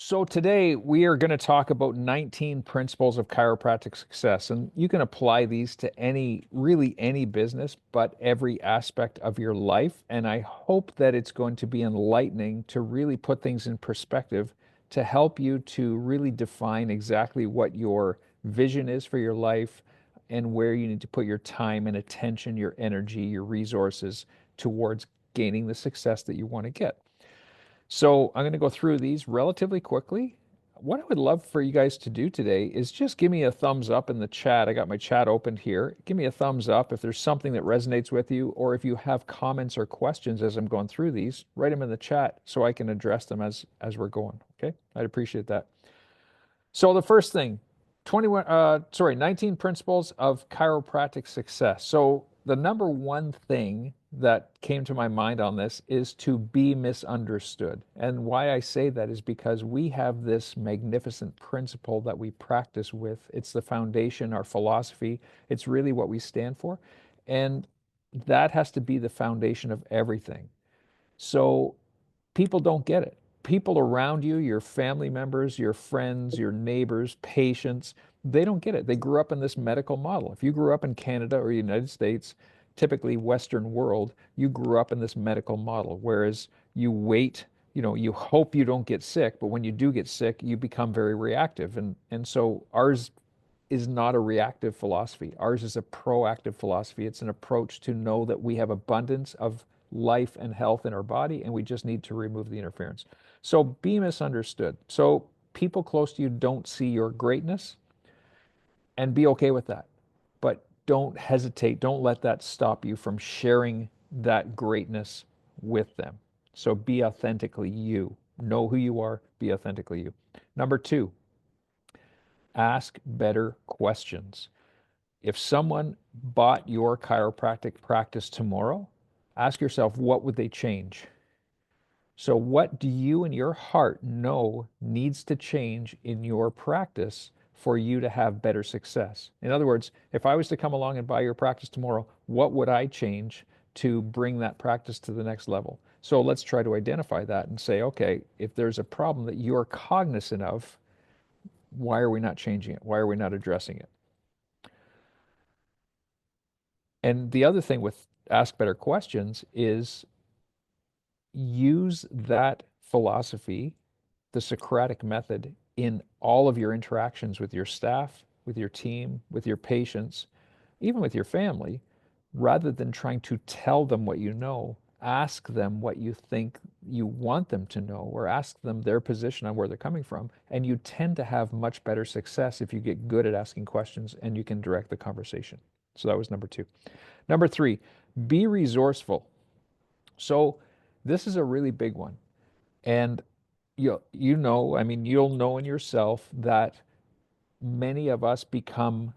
So today we are going to talk about 19 principles of chiropractic success, and you can apply these to really any business, but every aspect of your life. And I hope that it's going to be enlightening to really put things in perspective to help you to really define exactly what your vision is for your life and where you need to put your time and attention, your energy, your resources towards gaining the success that you want to get. So I'm going to go through these relatively quickly. What I would love for you guys to do today is just give me a thumbs up in the chat. I got my chat opened here. Give me a thumbs up if there's something that resonates with you, or if you have comments or questions as I'm going through these, write them in the chat so I can address them as we're going. Okay? I'd appreciate that. So the first thing, 19 principles of chiropractic success. So the number one thing that came to my mind on this is to be misunderstood. And why I say that is because we have this magnificent principle that we practice with. It's the foundation, our philosophy. It's really what we stand for. And that has to be the foundation of everything. So people don't get it. People around you, your family members, your friends, your neighbors, patients, they don't get it. They grew up in this medical model. If you grew up in Canada or the United States, typically Western world, you grew up in this medical model, whereas you wait, you hope you don't get sick, but when you do get sick, you become very reactive. And so ours is not a reactive philosophy. Ours is a proactive philosophy. It's an approach to know that we have abundance of life and health in our body, and we just need to remove the interference. So be misunderstood. So people close to you don't see your greatness, and be okay with that. But don't hesitate. Don't let that stop you from sharing that greatness with them. So be authentically you. Know who you are, be authentically you. Number two, ask better questions. If someone bought your chiropractic practice tomorrow, ask yourself, what would they change? So, what do you in your heart know needs to change in your practice for you to have better success? In other words, if I was to come along and buy your practice tomorrow, what would I change to bring that practice to the next level? So, let's try to identify that and say, okay, if there's a problem that you're cognizant of, why are we not changing it? Why are we not addressing it? And the other thing with ask better questions is use that philosophy, the Socratic method, in all of your interactions with your staff, with your team, with your patients, even with your family, rather than trying to tell them what you know. Ask them what you think you want them to know, or ask them their position on where they're coming from. And you tend to have much better success if you get good at asking questions and you can direct the conversation. So that was number two. Number three, be resourceful. So this is a really big one. And I mean, you'll know in yourself that many of us become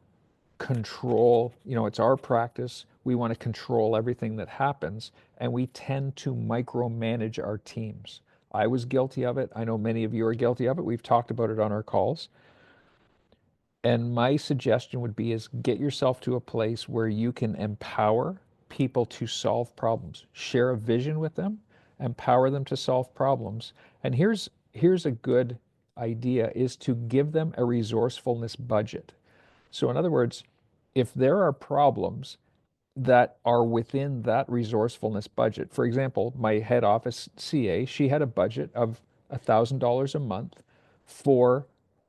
control, it's our practice. We want to control everything that happens, and we tend to micromanage our teams. I was guilty of it. I know many of you are guilty of it. We've talked about it on our calls. And my suggestion would be is get yourself to a place where you can empower people to solve problems. Share a vision with them, empower them to solve problems. And here's a good idea is to give them a resourcefulness budget. So in other words, if there are problems that are within that resourcefulness budget. For example, my head office CA, she had a budget of $1,000 a month for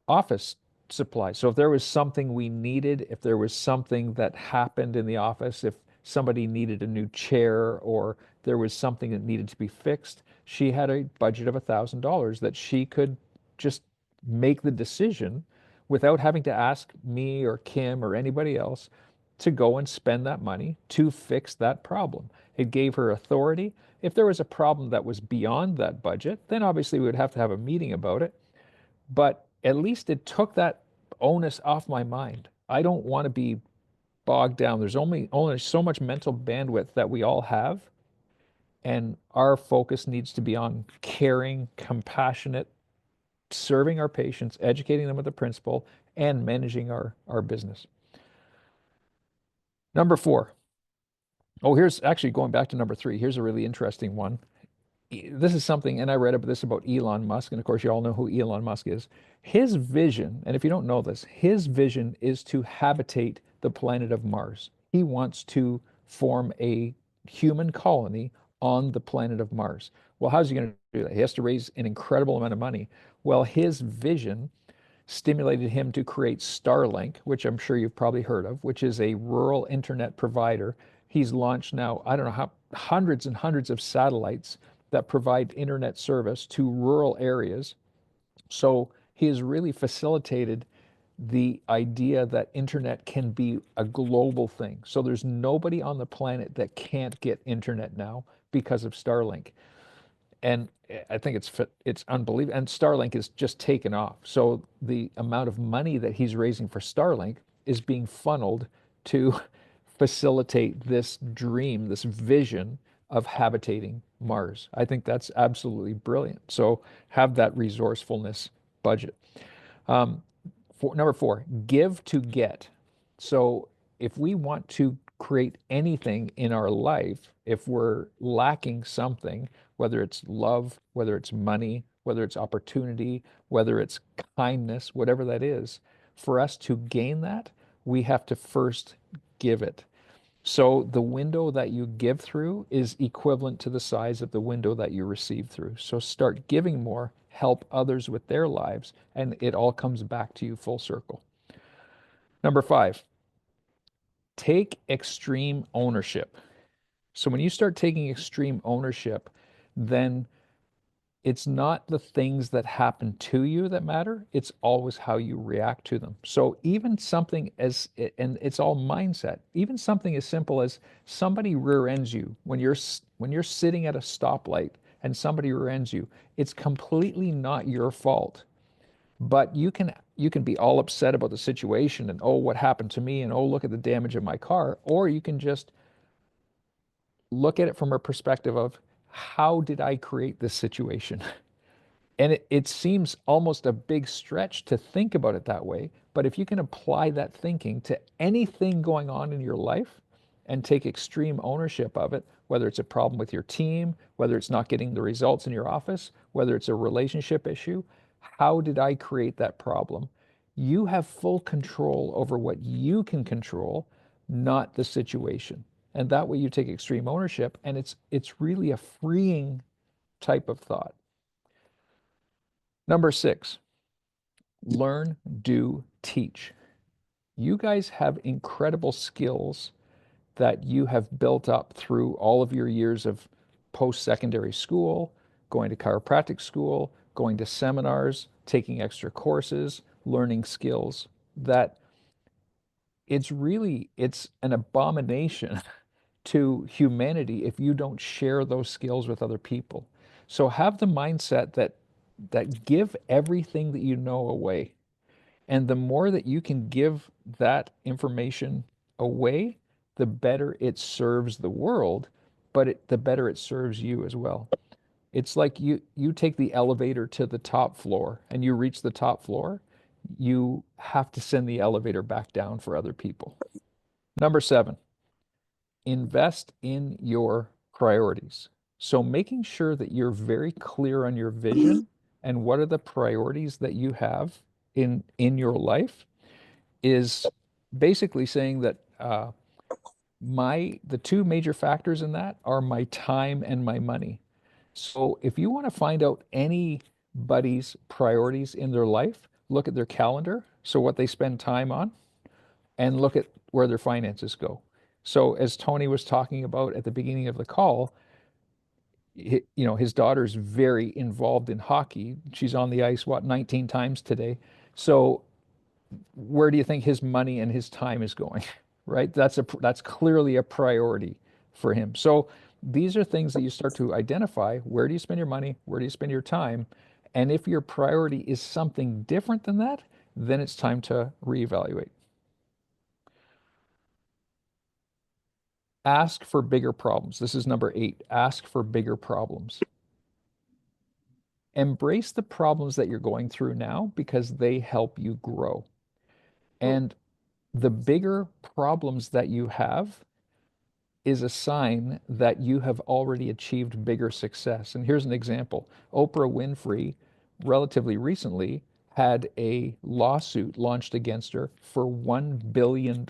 office supplies. So if there was something we needed, if there was something that happened in the office, if somebody needed a new chair or there was something that needed to be fixed, she had a budget of $1,000 that she could just make the decision without having to ask me or Kim or anybody else to go and spend that money to fix that problem. It gave her authority. If there was a problem that was beyond that budget, then obviously we would have to have a meeting about it. But at least it took that onus off my mind. I don't want to be bogged down. There's only so much mental bandwidth that we all have, and our focus needs to be on caring, compassionate, serving our patients, educating them with the principle, and managing our business. Number four. Oh, here's actually going back to number three. Here's a really interesting one. this is something, and I read about this about Elon Musk, and of course, you all know who Elon Musk is. His vision, and if you don't know this, his vision is to habitate the planet of Mars. He wants to form a human colony on the planet of Mars. Well, how's he going to do that? He has to raise an incredible amount of money. Well, his vision stimulated him to create Starlink, which I'm sure you've probably heard of, which is a rural internet provider. He's launched now, I don't know how, hundreds and hundreds of satellites that provide internet service to rural areas. So he has really facilitated the idea that internet can be a global thing. So there's nobody on the planet that can't get internet now because of Starlink. And I think it's unbelievable. And Starlink is just taken off. So the amount of money that he's raising for Starlink is being funneled to facilitate this dream, this vision of habitating Mars. I think that's absolutely brilliant. So have that resourcefulness budget. Um, Number four, give to get. So if we want to create anything in our life, if we're lacking something, whether it's love, whether it's money, whether it's opportunity, whether it's kindness, whatever that is, for us to gain that, we have to first give it. So the window that you give through is equivalent to the size of the window that you receive through. So start giving more, help others with their lives, and it all comes back to you full circle. Number five, take extreme ownership. So when you start taking extreme ownership, then it's not the things that happen to you that matter. It's always how you react to them. So even something as, and it's all mindset, even something as simple as somebody rear ends you when you're sitting at a stoplight and somebody rear ends you, it's completely not your fault. But you can be all upset about the situation and oh, what happened to me and oh, look at the damage of my car, or you can just look at it from a perspective of how did I create this situation? And it seems almost a big stretch to think about it that way. But if you can apply that thinking to anything going on in your life and take extreme ownership of it, whether it's a problem with your team, whether it's not getting the results in your office, whether it's a relationship issue, how did I create that problem? You have full control over what you can control, not the situation. And that way you take extreme ownership, and it's really a freeing type of thought. Number six, learn, do, teach. You guys have incredible skills that you have built up through all of your years of post-secondary school, going to chiropractic school, going to seminars, taking extra courses, learning skills that it's an abomination to humanity if you don't share those skills with other people. So have the mindset that give everything that you know away. And the more that you can give that information away, the better it serves the world, but the better it serves you as well. It's like you take the elevator to the top floor and you reach the top floor, you have to send the elevator back down for other people. Number seven, invest in your priorities. So making sure that you're very clear on your vision and what are the priorities that you have in your life is basically saying that the two major factors in that are my time and my money. So if you want to find out anybody's priorities in their life, look at their calendar, so what they spend time on, and look at where their finances go. So as Tony was talking about at the beginning of the call, his daughter's very involved in hockey. She's on the ice, what, 19 times today. So where do you think his money and his time is going? Right? That's clearly a priority for him. So these are things that you start to identify. Where do you spend your money? Where do you spend your time? And if your priority is something different than that, then it's time to reevaluate. Ask for bigger problems. This is number eight. Ask for bigger problems. Embrace the problems that you're going through now because they help you grow. And the bigger problems that you have, is a sign that you have already achieved bigger success. And here's an example. Oprah Winfrey, relatively recently, had a lawsuit launched against her for $1 billion.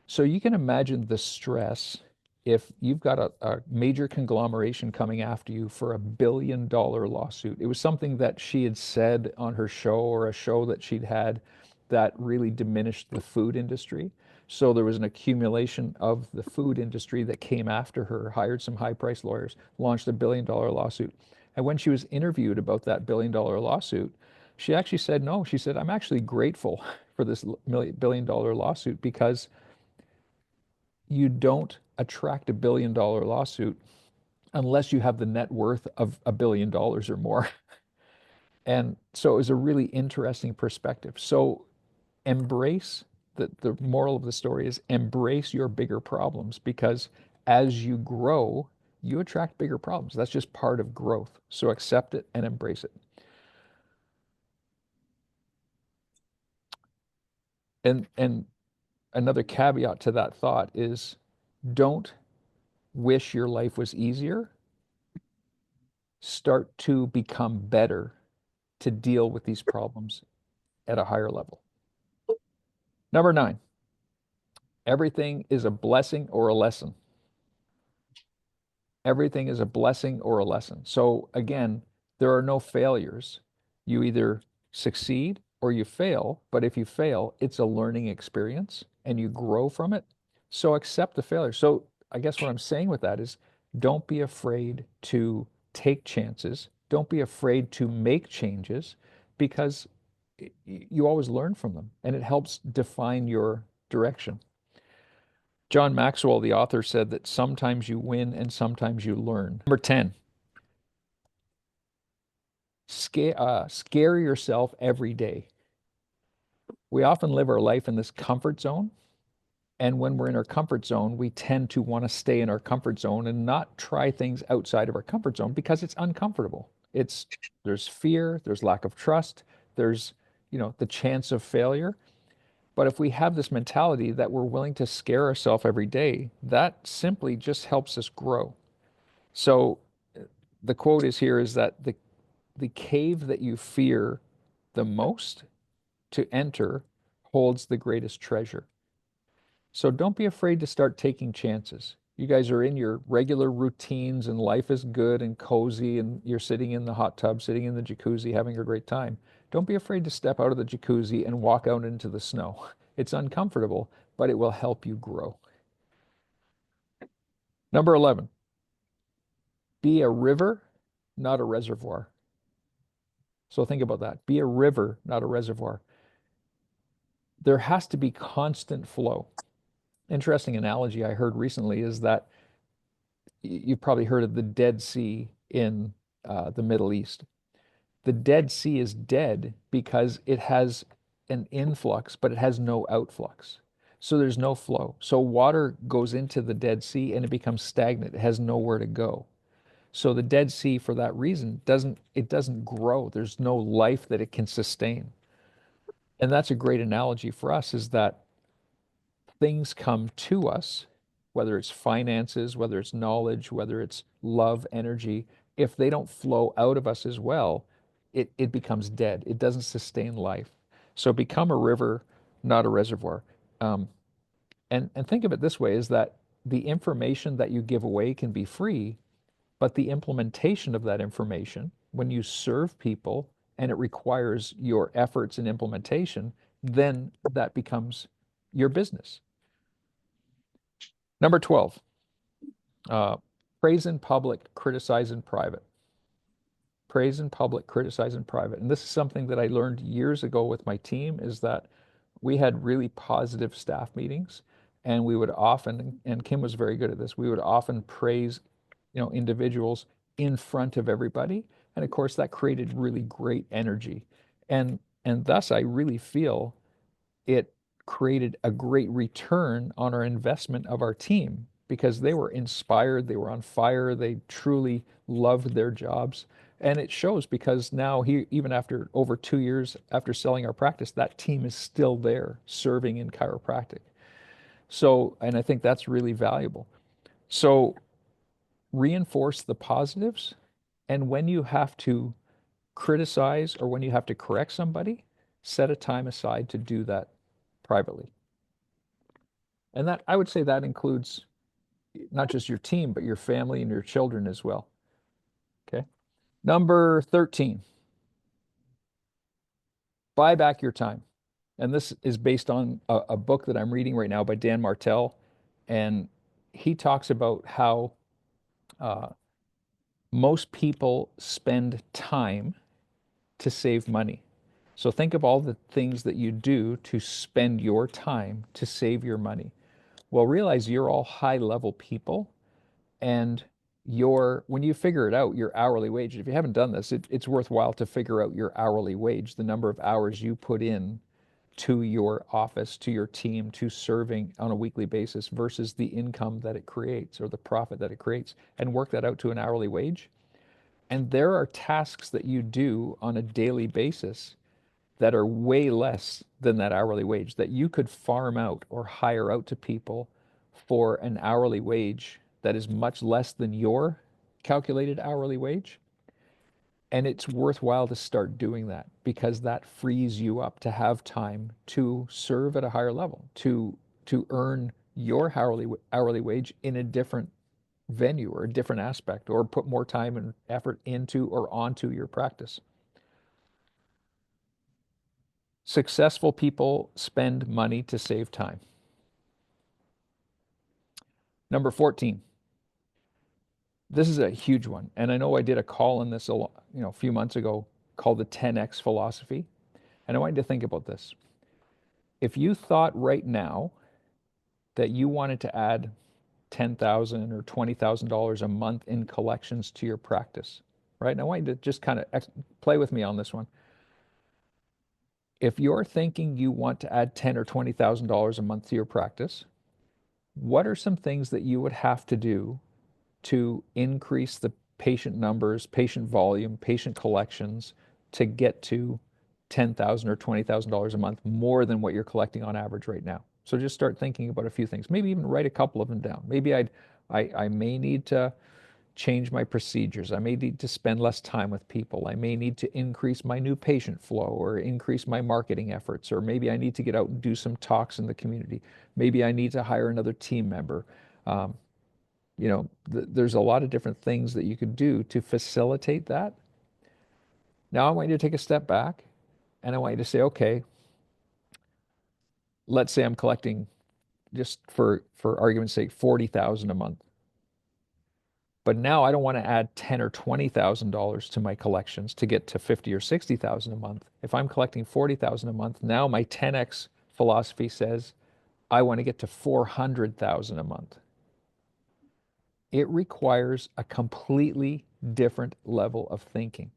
So you can imagine the stress if you've got a major conglomeration coming after you for $1 billion lawsuit. It was something that she had said on her show or a show that she'd had that really diminished the food industry. So there was an accumulation of the food industry that came after her, hired some high-priced lawyers, launched $1 billion lawsuit. And when she was interviewed about that $1 billion lawsuit, she actually said no. She said, I'm actually grateful for this $1 billion lawsuit because you don't attract $1 billion lawsuit unless you have the net worth of $1 billion or more. And so it was a really interesting perspective. So embrace the moral of the story is embrace your bigger problems because as you grow, you attract bigger problems. That's just part of growth. So accept it and embrace it. And another caveat to that thought is don't wish your life was easier. Start to become better to deal with these problems at a higher level. Number 9, everything is a blessing or a lesson. Everything is a blessing or a lesson. So again, there are no failures. You either succeed or you fail, but if you fail, it's a learning experience and you grow from it. So accept the failure. So I guess what I'm saying with that is don't be afraid to take chances. Don't be afraid to make changes because you always learn from them and it helps define your direction. John Maxwell, the author, said that sometimes you win and sometimes you learn. Number 10, scare yourself every day. We often live our life in this comfort zone. And when we're in our comfort zone, we tend to want to stay in our comfort zone and not try things outside of our comfort zone because it's uncomfortable. There's fear, there's lack of trust, there's, the chance of failure. But if we have this mentality that we're willing to scare ourselves every day, that simply just helps us grow. So the quote is here is that the cave that you fear the most to enter holds the greatest treasure. So don't be afraid to start taking chances. You guys are in your regular routines and life is good and cozy and you're sitting in the hot tub, sitting in the jacuzzi, having a great time. Don't be afraid to step out of the jacuzzi and walk out into the snow. It's uncomfortable, but it will help you grow. Number 11, be a river, not a reservoir. So think about that. Be a river, not a reservoir. There has to be constant flow. Interesting analogy I heard recently is that you've probably heard of the Dead Sea in the Middle East. The Dead Sea is dead because it has an influx, but it has no outflux. So there's no flow. So water goes into the Dead Sea and it becomes stagnant. It has nowhere to go. So the Dead Sea, for that reason, doesn't grow. There's no life that it can sustain. And that's a great analogy for us is that things come to us, whether it's finances, whether it's knowledge, whether it's love, energy, if they don't flow out of us as well, it becomes dead. It doesn't sustain life. So become a river, not a reservoir. Um, and think of it this way is that the information that you give away can be free, but the implementation of that information, when you serve people and it requires your efforts and implementation, then that becomes your business. Number 12, uh, praise in public, criticize in private. Praise in public, criticize in private. And this is something that I learned years ago with my team is that we had really positive staff meetings and we would often, and Kim was very good at this, we would often praise, individuals in front of everybody. And of course, that created really great energy. And thus I really feel it created a great return on our investment of our team because they were inspired, they were on fire, they truly loved their jobs. And it shows because now even after over 2 years after selling our practice, that team is still there serving in chiropractic. So, and I think that's really valuable. So reinforce the positives. And when you have to criticize or when you have to correct somebody, set a time aside to do that privately. And that I would say that includes not just your team, but your family and your children as well. Okay. Number 13, buy back your time. And this is based on a book that I'm reading right now by Dan Martell. And he talks about how uh, most people spend time to save money. So think of all the things that you do to spend your time to save your money. Well, realize you're all high level people and your when you figure it out, your hourly wage, if you haven't done this, it's worthwhile to figure out your hourly wage, the number of hours you put in to your office, to your team, to serving on a weekly basis versus the income that it creates or the profit that it creates, and work that out to an hourly wage. And there are tasks that you do on a daily basis that are way less than that hourly wage that you could farm out or hire out to people for an hourly wage that is much less than your calculated hourly wage. And it's worthwhile to start doing that because that frees you up to have time to serve at a higher level, to earn your hourly wage in a different venue or a different aspect, or put more time and effort into or onto your practice. Successful people spend money to save time. Number 14. This is a huge one. And I know I did a call on this a few months ago called the 10X philosophy. And I want you to think about this. If you thought right now that you wanted to add 10,000 or $20,000 a month in collections to your practice, right? And I want you to just kind of play with me on this one. If you're thinking you want to add 10 or $20,000 a month to your practice, what are some things that you would have to do to increase the patient numbers, patient volume, patient collections to get to 10,000 or $20,000 a month more than what you're collecting on average right now? So just start thinking about a few things. Maybe even write a couple of them down. Maybe I may need to change my procedures. I may need to spend less time with people. I may need to increase my new patient flow or increase my marketing efforts, or maybe I need to get out and do some talks in the community. Maybe I need to hire another team member. Um, there's a lot of different things that you could do to facilitate that. Now I want you to take a step back and I want you to say, okay, let's say I'm collecting, just for argument's sake, 40,000 a month. But now I don't want to add 10 or $20,000 to my collections to get to 50 or 60,000 a month. If I'm collecting 40,000 a month, now my 10X philosophy says I want to get to 400,000 a month. It requires a completely different level of thinking.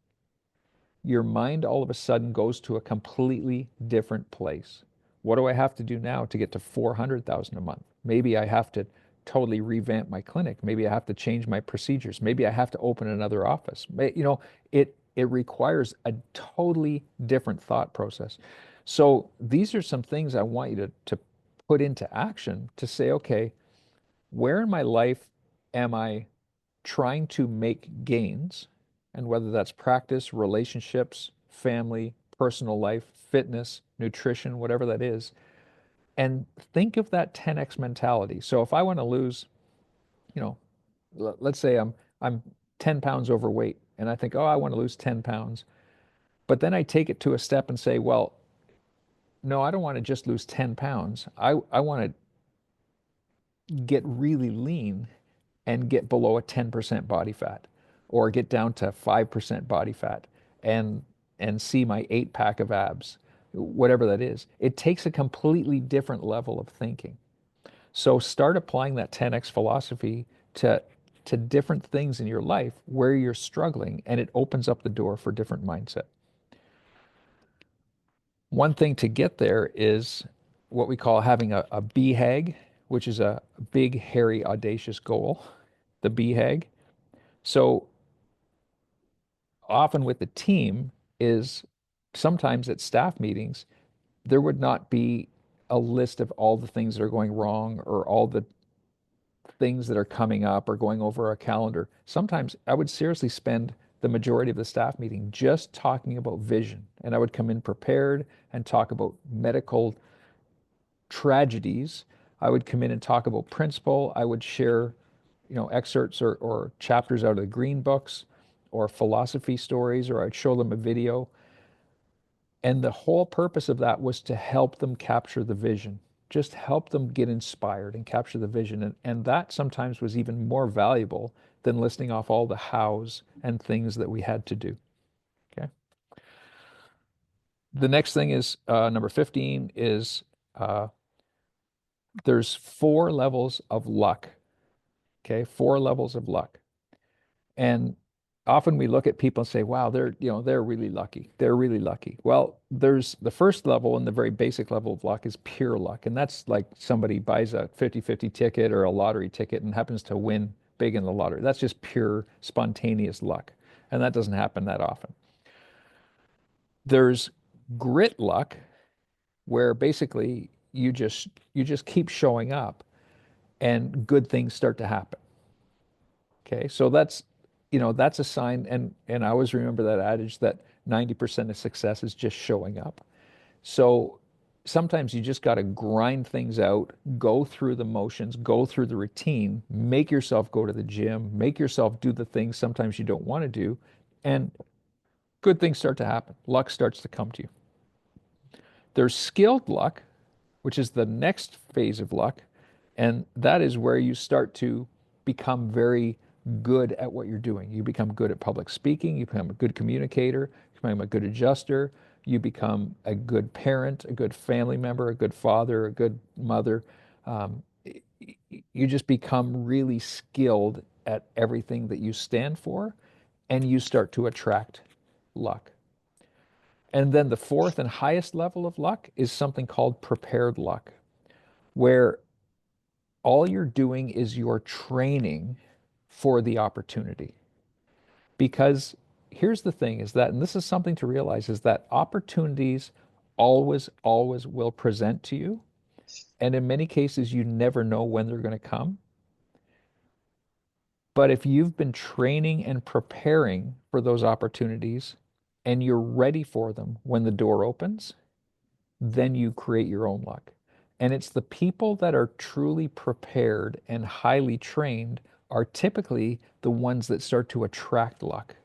Your mind all of a sudden goes to a completely different place. What do I have to do now to get to 400,000 a month? Maybe I have to totally revamp my clinic. Maybe I have to change my procedures. Maybe I have to open another office. It requires a totally different thought process. So these are some things I want you to put into action to say, okay, where in my life am I trying to make gains, and whether that's practice, relationships, family, personal life, fitness, nutrition, whatever that is, and think of that 10x mentality. So if I want to lose, you know, let's say I'm 10 pounds overweight and I think, oh, I want to lose 10 pounds. But then I take it to a step and say, well, no, I don't want to just lose 10 pounds. I want to get really lean and get below a 10% body fat or get down to 5% body fat and see my 8 pack of abs, whatever that is. It takes a completely different level of thinking. So start applying that 10x philosophy to different things in your life where you're struggling, and it opens up the door for different mindset. One thing to get there is what we call having a BHAG, which is a big, hairy, audacious goal, the BHAG. So often with the team is sometimes at staff meetings, there would not be a list of all the things that are going wrong or all the things that are coming up or going over our calendar. Sometimes I would seriously spend the majority of the staff meeting just talking about vision. And I would come in prepared and talk about medical tragedies. I would come in and talk about principle. I would share, excerpts or chapters out of the green books or philosophy stories, or I'd show them a video. And the whole purpose of that was to help them capture the vision, just help them get inspired and capture the vision. And that sometimes was even more valuable than listing off all the hows and things that we had to do. Okay. The next thing is number 15 is uh, there's 4 levels of luck. Okay. 4 levels of luck. And often we look at people and say, wow, they're really lucky. They're really lucky. Well, there's the first level and the very basic level of luck is pure luck. And that's like somebody buys a 50-50 ticket or a lottery ticket and happens to win big in the lottery. That's just pure spontaneous luck. And that doesn't happen that often. There's grit luck, where basically you just keep showing up and good things start to happen. Okay, so that's a sign, and I always remember that adage that 90% of success is just showing up. So sometimes you just got to grind things out, go through the motions, go through the routine, make yourself go to the gym, make yourself do the things sometimes you don't want to do, and good things start to happen. Luck starts to come to you. There's skilled luck, which is the next phase of luck. And that is where you start to become very good at what you're doing. You become good at public speaking, you become a good communicator, you become a good adjuster, you become a good parent, a good family member, a good father, a good mother. Um, you just become really skilled at everything that you stand for, and you start to attract luck. And then the fourth and highest level of luck is something called prepared luck, where all you're doing is you're training for the opportunity. Because here's the thing is that, and this is something to realize, is that opportunities always, always will present to you. And in many cases, you never know when they're going to come. But if you've been training and preparing for those opportunities and you're ready for them when the door opens, then you create your own luck. And it's the people that are truly prepared and highly trained are typically the ones that start to attract luck.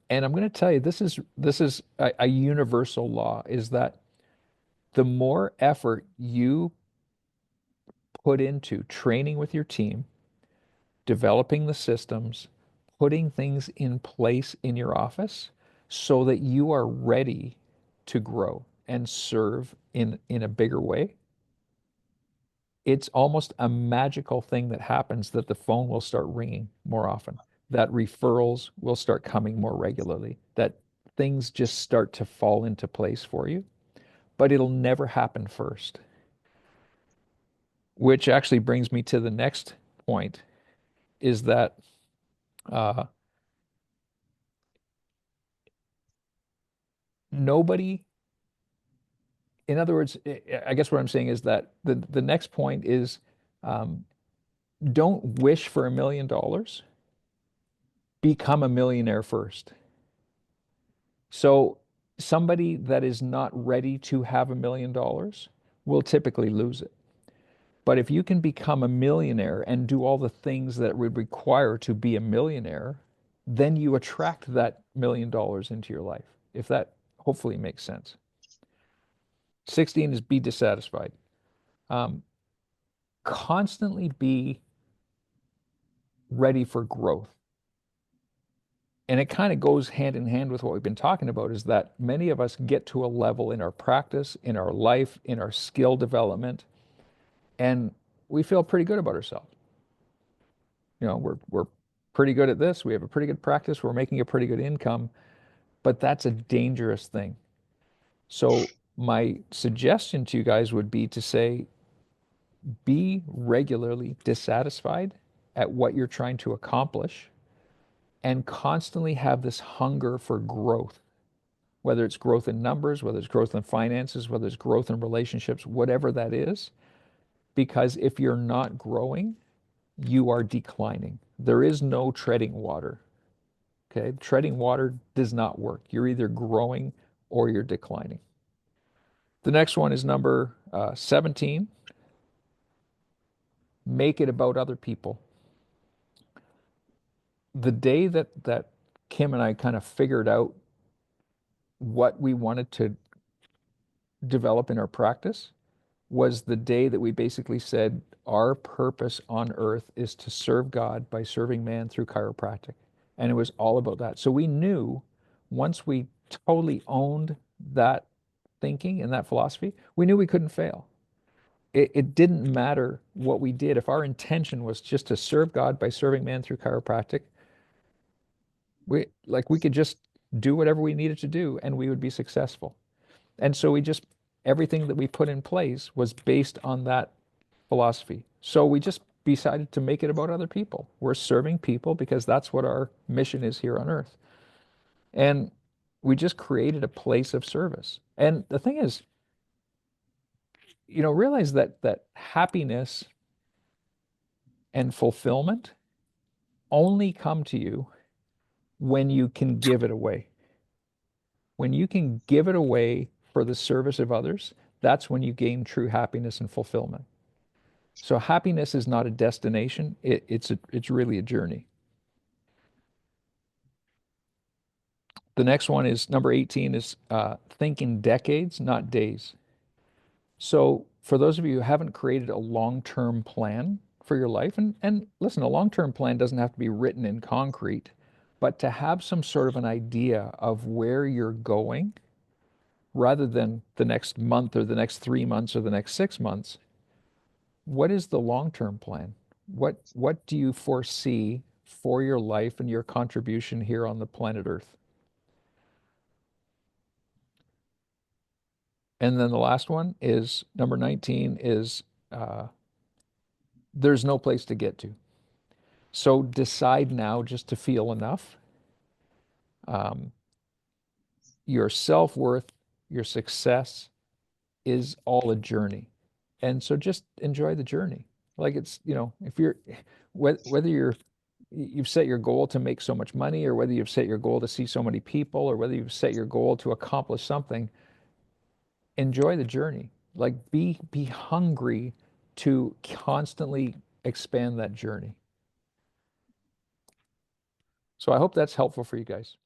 And I'm going to tell you, this is a universal law, is that the more effort you put into training with your team, developing the systems, putting things in place in your office so that you are ready to grow and serve in a bigger way, it's almost a magical thing that happens, that the phone will start ringing more often, that referrals will start coming more regularly, that things just start to fall into place for you. But it'll never happen first, which actually brings me to the next point, is that uh, nobody, in other words, I guess what I'm saying is that the next point is, um, don't wish for $1 million, become a millionaire first. So somebody that is not ready to have $1 million will typically lose it. But if you can become a millionaire and do all the things that would require to be a millionaire, then you attract that $1 million into your life, if that hopefully makes sense. 16 is be dissatisfied. Um, Constantly be ready for growth. And it kind of goes hand in hand with what we've been talking about, is that many of us get to a level in our practice, in our life, in our skill development, and we feel pretty good about ourselves. We're pretty good at this. We have a pretty good practice. We're making a pretty good income, but that's a dangerous thing. So my suggestion to you guys would be to say, be regularly dissatisfied at what you're trying to accomplish and constantly have this hunger for growth, whether it's growth in numbers, whether it's growth in finances, whether it's growth in relationships, whatever that is. Because if you're not growing, you are declining. There is no treading water. Okay. Treading water does not work. You're either growing or you're declining. The next one is number 17. Make it about other people. The day that Kim and I kind of figured out what we wanted to develop in our practice was the day that we basically said our purpose on earth is to serve God by serving man through chiropractic. And it was all about that. So we knew once we totally owned that thinking and that philosophy, we knew we couldn't fail. It didn't matter what we did. If our intention was just to serve God by serving man through chiropractic, we could just do whatever we needed to do and we would be successful. And so everything that we put in place was based on that philosophy. So we just decided to make it about other people. We're serving people because that's what our mission is here on earth. And we just created a place of service. And the thing is, realize that happiness and fulfillment only come to you when you can give it away. When you can give it away for the service of others, that's when you gain true happiness and fulfillment. So happiness is not a destination. It's really a journey. The next one is number 18 is think in decades, not days. So for those of you who haven't created a long-term plan for your life, and listen, a long-term plan doesn't have to be written in concrete, but to have some sort of an idea of where you're going rather than the next month or the next 3 months or the next 6 months, what is the long-term plan? What do you foresee for your life and your contribution here on the planet Earth? And then the last one is number 19 is uh, there's no place to get to. So decide now just to feel enough. Um, your self-worth, your success is all a journey. And so just enjoy the journey. Like if whether you've set your goal to make so much money, or whether you've set your goal to see so many people, or whether you've set your goal to accomplish something, enjoy the journey. Like be hungry to constantly expand that journey. So I hope that's helpful for you guys.